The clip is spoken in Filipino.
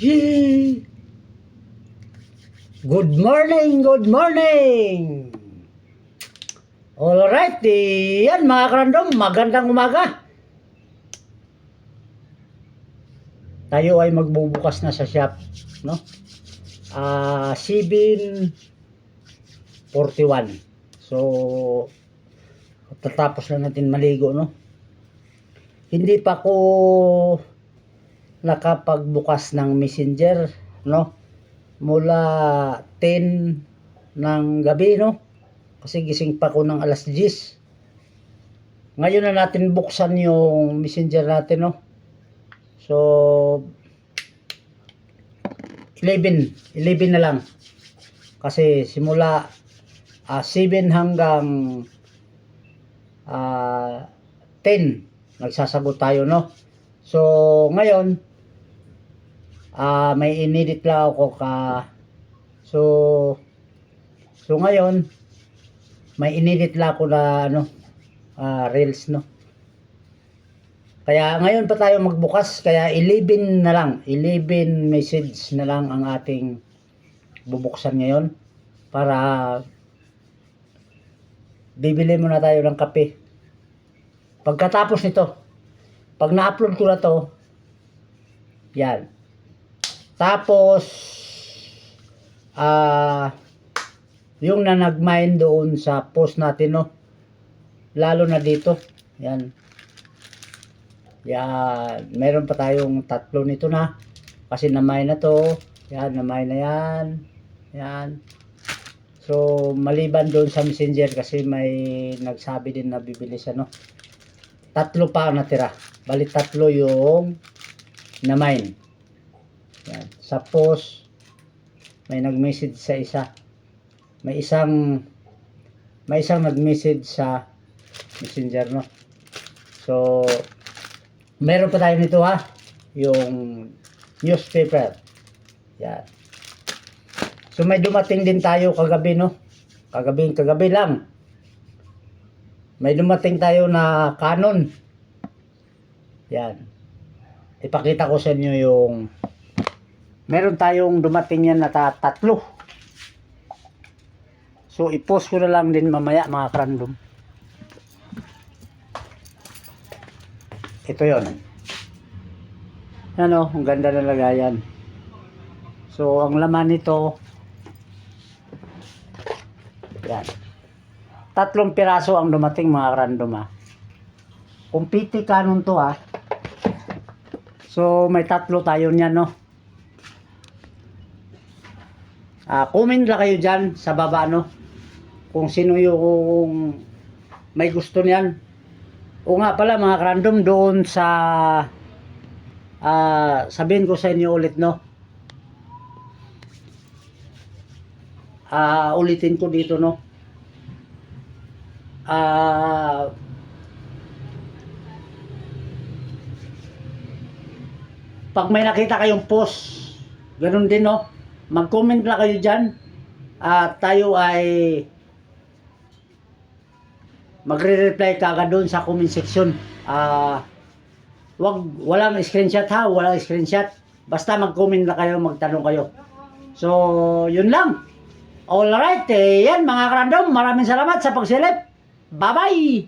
Yay! Good morning, good morning! Alright, yan mga karandom, magandang umaga. Tayo ay magbubukas na sa shop, no? 7:41. So, tatapos na natin maligo, no? Hindi pa ko nakapagbukas ng Messenger, no? Mula 10 ng gabi, no? Kasi gising pa ko ng alas 10. Ngayon na natin buksan yung Messenger natin, no? So 11 na lang. Kasi simula 7 hanggang 10 nagsasagot tayo, no? So ngayon may inedit lang ako so ngayon may inedit lang ako na reels, no? Kaya ngayon pa tayo magbukas, kaya 11 na lang, 11 message na lang ang ating bubuksan ngayon para bibili muna tayo ng kape. Pagkatapos nito, pag na-upload ko na to, yan. Tapos yung na nag-mine doon sa post natin, no? Lalo na dito, yan. Yan, meron pa tayong 3 nito na kasi na-mine na to. Yan, na-mine na yan. Yan. So maliban doon sa Messenger kasi may nagsabi din na bibili siya, no? 3 pa ang natira. Bali 3 yung na-mine. Yan. Sa post may nag-message sa isa. May isang nag-message sa Messenger, no? So meron pa tayo nito, ha, yung newspaper. Yan. So may dumating din tayo kagabi, no? Kagabi lang. May dumating tayo na Canon. Yan. Ipakita ko sa inyo yung meron tayong dumating yan na 3. So i-post ko na lang din mamaya, mga karandom. Ito yon. Ano, ang ganda na lagayan. So ang laman nito, yan, 3 piraso ang dumating, mga karandom, ha. Kumpiti Canon to, ha. So may 3 tayo niyan, no? Comment lang kayo dyan sa baba, no? Kung sino yung may gusto niyan. O nga pala, mga karandom, doon sa sabihin ko sa inyo ulit, no? Ulitin ko dito, no? Pag may nakita kayong post, ganun din, no? Mag-comment lang kayo dyan. Tayo ay magre-reply kagad doon sa comment section. Walang screenshot, ha, walang screenshot. Basta mag-comment na kayo, magtanong kayo. So yun lang. Alright, yan mga karandom, maraming salamat sa pagsilip. Bye bye.